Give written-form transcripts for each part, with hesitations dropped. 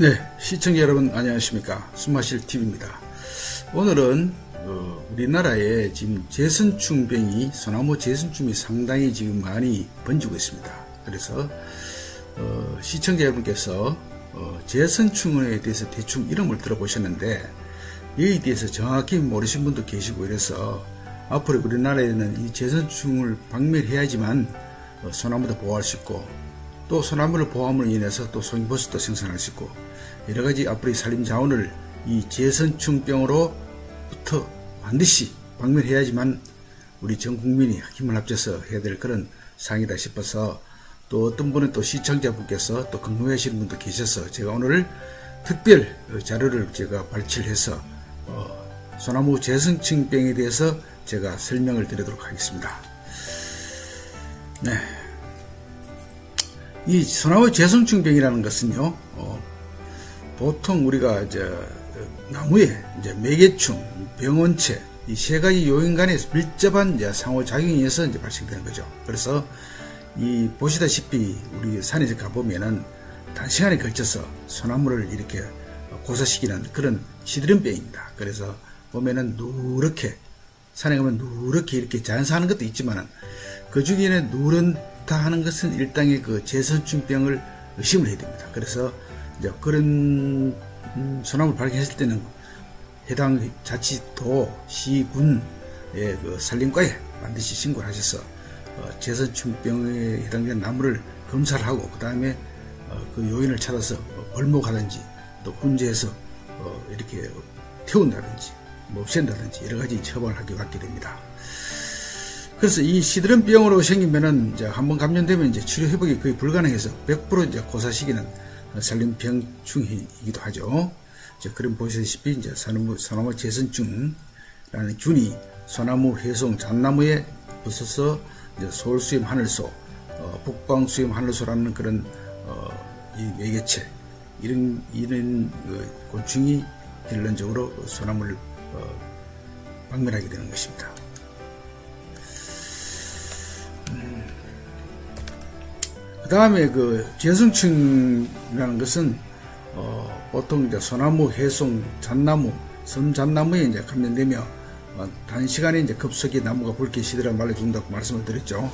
네, 시청자 여러분 안녕하십니까. 숨마실TV입니다. 오늘은 우리나라에 지금 제선충병이, 소나무 제선충이 상당히 지금 많이 번지고 있습니다. 그래서 시청자 여러분께서 제선충에 대해서 대충 이름을 들어보셨는데 여기에 대해서 정확히 모르신 분도 계시고, 이래서 앞으로 우리나라에는 이 제선충을 박멸해야지만 소나무도 보호할 수 있고, 또 소나무를 보호함으로 인해서 또 송이버섯도 생산할 수 있고, 여러가지 앞으로의 산림 자원을 이 제선충병으로부터 반드시 박멸해야지만 우리 전 국민이 힘을 합쳐서 해야 될 그런 상이다 싶어서, 또 어떤 분은 또 시청자분께서 또 궁금해하시는 분도 계셔서 제가 오늘 특별 자료를 제가 발췌해서 소나무 제선충병에 대해서 제가 설명을 드리도록 하겠습니다. 네. 이 소나무 제선충병이라는 것은요, 보통 우리가 나무에 매개충, 병원체, 이 세 가지 요인 간의 밀접한 상호작용에 의해서 발생되는 거죠. 그래서 이 보시다시피 우리 산에 가보면은 단시간에 걸쳐서 소나무를 이렇게 고사시키는 그런 시드름병입니다. 그래서 보면은 누렇게, 산에 가면 누렇게 이렇게 자연사하는 것도 있지만은 그 중에는 누런다 하는 것은 일당의 그 제선충병을 의심을 해야 됩니다. 그래서 이제 그런 소나무를 발견했을 때는 해당 자치도, 시군의 그 산림과에 반드시 신고를 하셔서 제선충병에 해당되는 나무를 검사를 하고, 그 다음에 그 요인을 찾아서 벌목하든지 또 훈제해서 이렇게 태운다든지 없앤다든지 여러가지 처방을 하게 됩니다. 그래서 이 시드름병으로 생기면은 이제 한번 감염되면 치료 회복이 거의 불가능해서 100% 고사시키는 산림병충이기도 하죠. 그럼 보시다시피 소나무 제선충이라는 균이 소나무 회송 잣나무에 붙어서 서울수염 하늘소, 북방수염 하늘소라는 그런 이 매개체, 이런 곤충이 결론적으로 소나무를 박멸하게 되는 것입니다. 그 다음에 그 제선충이라는 것은 보통 소나무, 해송, 잣나무, 섬잣나무에 감염되며 단시간에 급속히 나무가 붉게 시들어 말려 죽는다고 말씀을 드렸죠.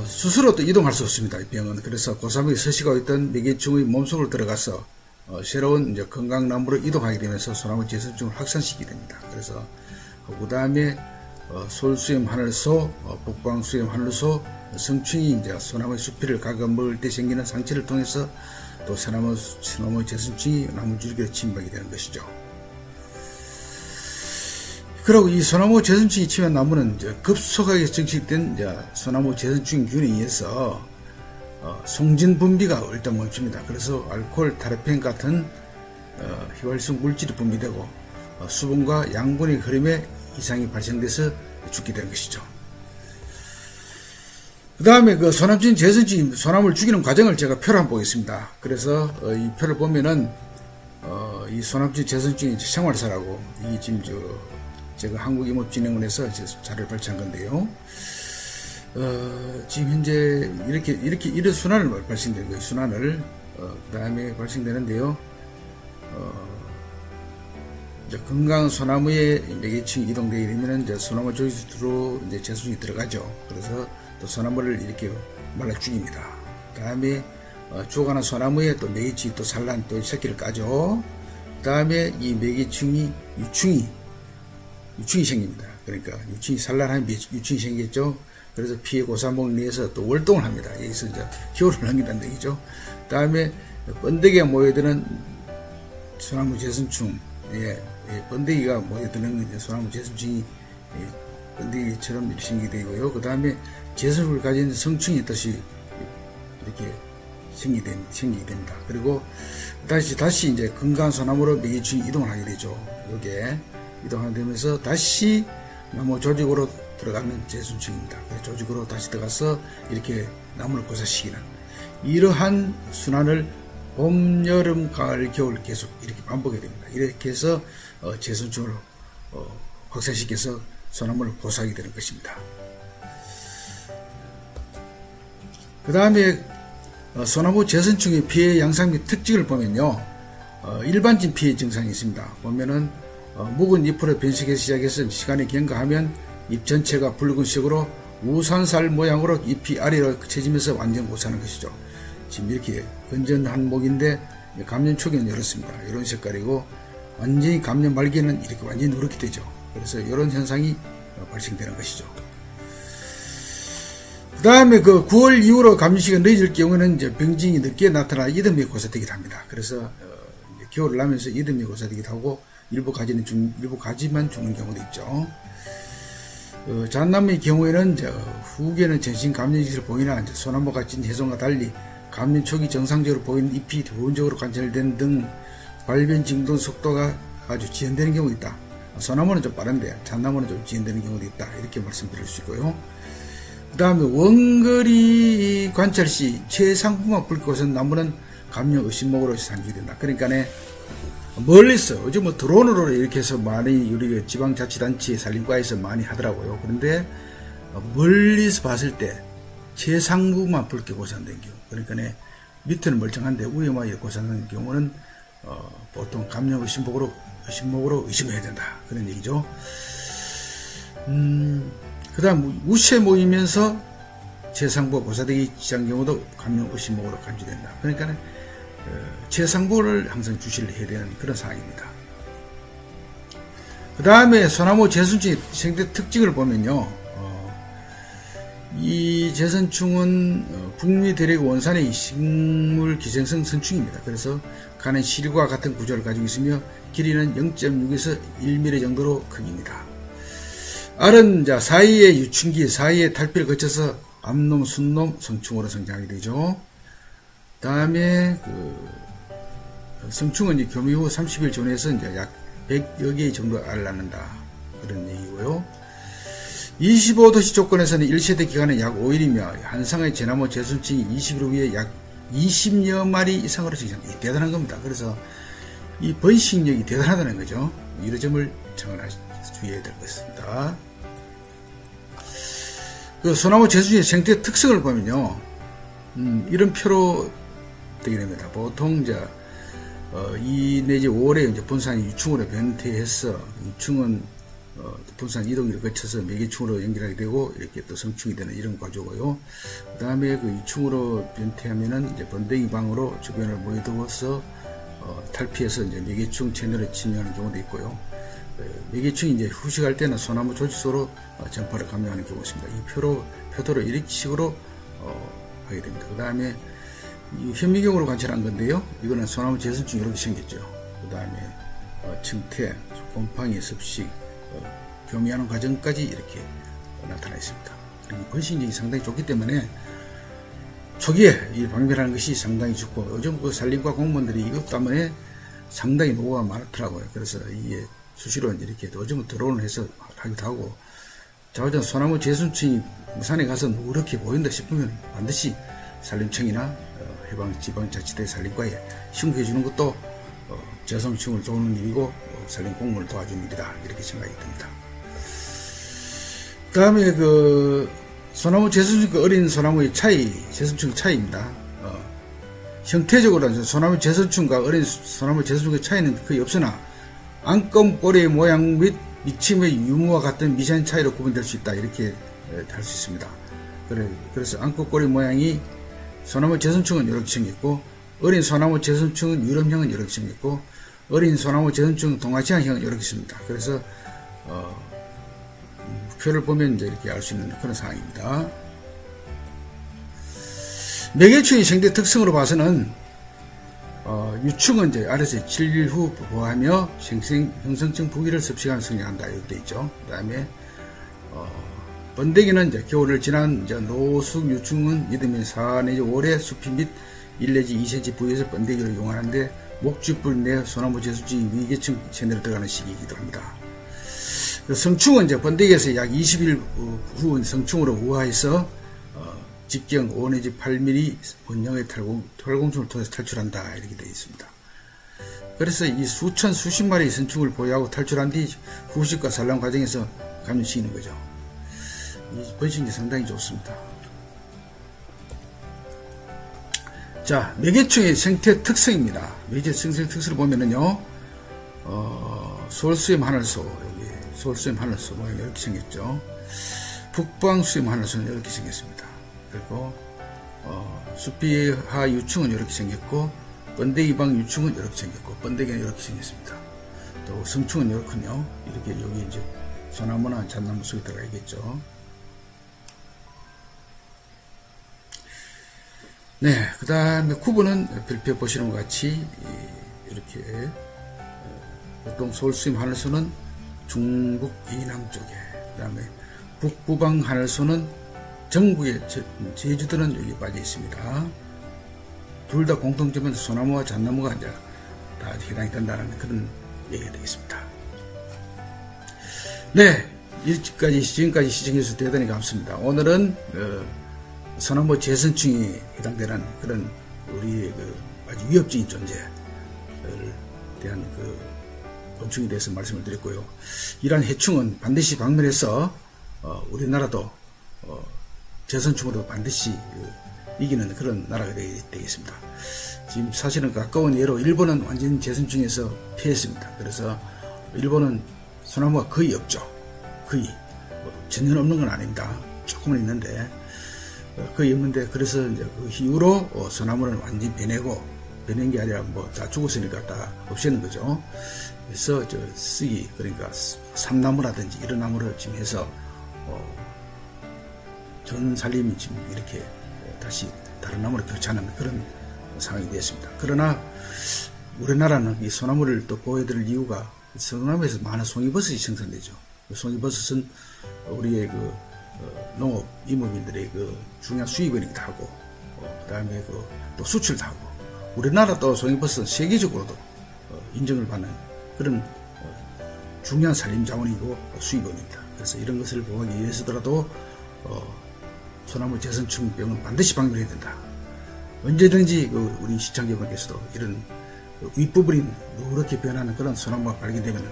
스스로 또 이동할 수 없습니다, 이 병은. 그래서 고사목에 서식하고 있던 매개충의 몸속으로 들어가서 새로운 건강나무로 이동하게 되면서 소나무 제선충을 확산시키게 됩니다. 그래서 그 다음에 서울수염 하늘소, 북방수염 하늘소, 성충이 소나무의 수피를 갉아먹을 때 생기는 상처를 통해서 또 소나무 제선충이 나무 줄기로 침입하게 되는 것이죠. 그리고 이 소나무 제선충이 침입한 나무는 급속하게 증식된 소나무 제선충균에 의해서 송진 분비가 일단 멈춥니다. 그래서 알코올, 타르펜 같은 휘발성 물질이 분비되고 수분과 양분의 흐름에 이상이 발생돼서 죽게 되는 것이죠. 그 다음에 그 소나무 제선충이 소나무를 죽이는 과정을 제가 표를 한번 보겠습니다. 그래서 이 표를 보면은 이 소나무 제선충이 생활사라고, 이 지금 제가 한국임업진흥원에서 자료를 발췌한 건데요. 지금 현재 이런 순환을 발생되는 거예요. 순환을 그 다음에 발생되는데요. 건강 소나무에 매개충이 이동되게 되면은 소나무 조직으로 제선충이 들어가죠. 그래서 또 소나무를 이렇게 말라 죽입니다. 그 다음에 죽어가는 소나무에 또 매개충이 또 산란, 또 새끼를 까죠. 그 다음에 이 매개충이 유충이 생깁니다. 그러니까 유충이 산란하면 유충이 생겼죠. 그래서 피해 고사목을 내서 또 월동을 합니다. 여기서 겨울을 넘긴다는 얘기죠. 그 다음에 번데기가 모여드는 소나무 제선충, 번데기가 모여드는 소나무 제선충이 번데기처럼 이렇게 생기게 되고요. 그 다음에 제선을 가진 성충이 다시 이렇게 생기게 됩니다. 그리고 다시 건강한 소나무로 매개충이 이동을 하게 되죠. 요게 이동하게 되면서 다시 나무 조직으로 들어가는 제선충입니다. 조직으로 다시 들어가서 이렇게 나무를 고사시키는 이러한 순환을 봄, 여름, 가을, 겨울 계속 이렇게 반복해야 됩니다. 이렇게 해서 제선충을 확산시켜서 소나무를 고사하게 되는 것입니다. 그 다음에 소나무 재선충의 피해 양상 및 특징을 보면요, 일반적인 피해 증상이 있습니다. 보면은 묵은 잎으로 변색해서 시작해서 시간이 경과하면 잎 전체가 붉은색으로 우산살 모양으로 잎이 아래로 처지면서 완전 고사하는 것이죠. 지금 이렇게 건전한 목인데 감염 초기는 이렇습니다. 이런 색깔이고 완전히 감염 말기에는 이렇게 완전히 누렇게 되죠. 그래서 이런 현상이 발생되는 것이죠. 그 다음에 그 9월 이후로 감염시기가 늦어질 경우에는 이제 병증이 늦게 나타나 이듬해 고사되기도 합니다. 그래서 이제 겨울을 나면서 이듬해 고사되기도 하고 일부 가지만 죽는 경우도 있죠. 잣나무의 경우에는 후기에는 전신 감염 기질을 보이나 소나무 같은 해종과 달리 감염 초기 정상적으로 보이는 잎이 부분적으로 관찰되는 등 발변 진동 속도가 아주 지연되는 경우가 있다. 소나무는 좀 빠른데 잣나무는 좀 지연되는 경우도 있다. 이렇게 말씀드릴 수 있고요. 그 다음에 원거리 관찰 시 최상부만 붉고선 나무는 감염 의심목으로 산지된다. 그러니까 멀리서 요즘 뭐 드론으로 이렇게 해서 많이 우리 지방자치단체 산림과에서 많이 하더라고요. 그런데 멀리서 봤을 때 최상부만 붉게 고산된 경우, 그러니까 밑에는 멀쩡한데 위에만 고산된 경우는 보통 감염 의심목으로 의심해야 된다. 그런 얘기죠. 그 다음 우시에 모이면서 최상부가 고사되기 시작한 경우도 감염 의심목으로 간주된다. 그러니까 최상부를 항상 주시를 해야 되는 그런 상황입니다. 그 다음에 소나무 재선충의 생태 특징을 보면요, 이 재선충은 북미 대륙 원산의 식물 기생성 선충입니다. 그래서 간은 시류와 같은 구조를 가지고 있으며 길이는 0.6에서 1mm 정도로 큽니다. 알은 사이의 유충기 사이의 탈피를 거쳐서 암놈, 순놈, 성충으로 성장하게 되죠. 다음에 성충은 이제 교미 후 30일 전후에서 이제 약 100여 개 정도 알을 낳는다. 그런 얘기고요. 25도씨 조건에서는 1세대 기간은 약 5일이며 한 쌍의 제나무 재선충이 20일 후에 약 20여 마리 이상으로 성장합니다. 대단한 겁니다. 그래서 이 번식력이 대단하다는 거죠. 이런 점을 주의해야 될 것입니다. 그 소나무 재선충의 생태 특성을 보면요, 이런 표로 되게 됩니다. 보통 2 내지 5월에 이제 분산이 유충으로 변태해서 유충은 분산 이동기를 거쳐서 매개충으로 연결하게 되고 이렇게 또 성충이 되는 이런 과조고요. 그 다음에 그 유충으로 변태하면은 이제 번데기 방으로 주변을 모여두어서 탈피해서 이제 매개충 채널에 침입하는 경우도 있고요. 매개충이 이제 후식할 때는 소나무 조직소로 전파를 감염하는 경우가 있습니다. 이 표도로 이렇게 식으로 하게 됩니다. 그 다음에 현미경으로 관찰한 건데요. 이거는 소나무 재선충이 이렇게 생겼죠. 그 다음에 침태, 곰팡이, 습식, 교미하는 과정까지 이렇게 나타나 있습니다. 그리고 번식력이 상당히 좋기 때문에 초기에 이 방별하는 것이 상당히 좋고, 요즘 그 산림과 공무원들이 이것 때문에 상당히 노고가 많더라고요. 그래서 이게 수시로 이렇게 요즘은 드론을 해서 하기도 하고, 자우전 소나무 재선충이 산에 가서 누렇게 보인다 싶으면 반드시 산림청이나 해방지방자치대 산림과에 신고해 주는 것도 재선충을 도우는 일이고 산림 공무원을 도와주는 일이다, 이렇게 생각이 듭니다. 그 다음에 소나무 재선충과 어린 소나무의 재선충의 차이입니다. 형태적으로 소나무 재선충과 어린 소나무 재선충의 차이는 거의 없으나 안검꼬리의 모양 및 미침의 유무와 같은 미세한 차이로 구분될 수 있다, 이렇게 할 수 있습니다. 그래서 안검꼬리 모양이 소나무 재선충은 이렇게 생겼고, 어린 소나무 재선충은 유럽형은 이렇게 생겼고, 어린 소나무 재선충은 동아시아형은 이렇게 있습니다. 그래서 표를 보면 이제 이렇게 알 수 있는 그런 상황입니다. 매개충의 생태 특성으로 봐서는 유충은 이제 아래서 7일 후 보호하며 형성층 부기를 섭식하면 성장한다, 이렇게 되어 있죠. 그 다음에 번데기는 이제 겨울을 지난 노숙 유충은 이듬해 4 내지 5월에 수피 및 1 내지 2cm 부위에서 번데기를 이용하는데 목줄뿔 내 소나무 재수증이 위계층 채널에 들어가는 시기이기도 합니다. 성충은 이제 번데기에서 약 20일 후 성충으로 우화해서 직경 5 내지 8mm 원형의 탈공충을 통해서 탈출한다, 이렇게 되어 있습니다. 그래서 이 수천 수십 마리의 성충을 보유하고 탈출한 뒤 후식과 산란 과정에서 감염시키는 거죠. 이 번식이 상당히 좋습니다. 자, 매개충의 생태 특성입니다. 매개 생태 특성을 보면은요, 서울수염 하늘소, 여기 서울수염 하늘소 모양이 이렇게 생겼죠. 북방수염 하늘소는 이렇게 생겼습니다. 그리고 수피하 유충은 이렇게 생겼고, 번데기방 유충은 이렇게 생겼고, 번데기는 이렇게 생겼습니다. 또 성충은 이렇군요. 이렇게 여기 이제 소나무나 잣나무 속에 들어가 있겠죠. 네, 그 다음에 구분은 별표 보시는 것 같이 이렇게 보통 서울수임 하늘소는 중북 이남 쪽에, 그 다음에 북부방 하늘소는 전국에, 제주도는 여기 빠져 있습니다. 둘 다 공통점은 소나무와 잣나무가 이제 다 해당이 된다는 그런 얘기가 되겠습니다. 네, 지금까지 시청해주셔서 대단히 감사합니다. 오늘은 소나무 재선충이 해당되는 그런 우리의 아주 위협적인 존재를 대한 곤충에 대해서 말씀을 드렸고요. 이러한 해충은 반드시 방면해서 우리나라도 재선충으로 반드시 이기는 그런 나라가 되겠습니다. 지금 사실은 가까운 예로 일본은 완전 재선충에서 피했습니다. 그래서 일본은 소나무가 거의 없죠. 거의 전혀 없는 건 아닙니다. 조금은 있는데 거의 없는데, 그래서 이제 그 이후로 소나무는 완전히 베낸 게 아니라 뭐 다 죽었으니까 다 없애는 거죠. 그래서 쓰기, 그러니까 삼나무라든지 이런 나무를 지금 해서 전 살림이 지금 이렇게 다시 다른 나무를 교체하는 그런 상황이 되었습니다. 그러나 우리나라는 이 소나무를 또 보호해드릴 이유가 소나무에서 많은 송이버섯이 생산되죠. 송이버섯은 우리의 농업 임업인들의 중요한 수입원이기도 하고, 그 다음에 또 수출도 하고, 우리나라 또 송이버섯은 세계적으로도 인정을 받는 그런 중요한 산림자원이고 수입원입니다. 그래서 이런 것을 보호하기 위해서더라도 소나무 재선충병은 반드시 방면해야 된다. 언제든지 우리 시청자분께서도 이런 윗부분이 누렇게 변하는 그런 소나무가 발견되면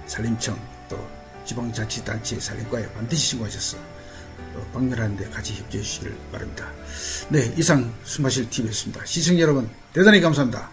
산림청 또 지방자치단체 산림과에 반드시 신고하셔서 방면하는 데 같이 협조해 주시길 바랍니다. 네, 이상 숨마실 TV였습니다. 시청자 여러분 대단히 감사합니다.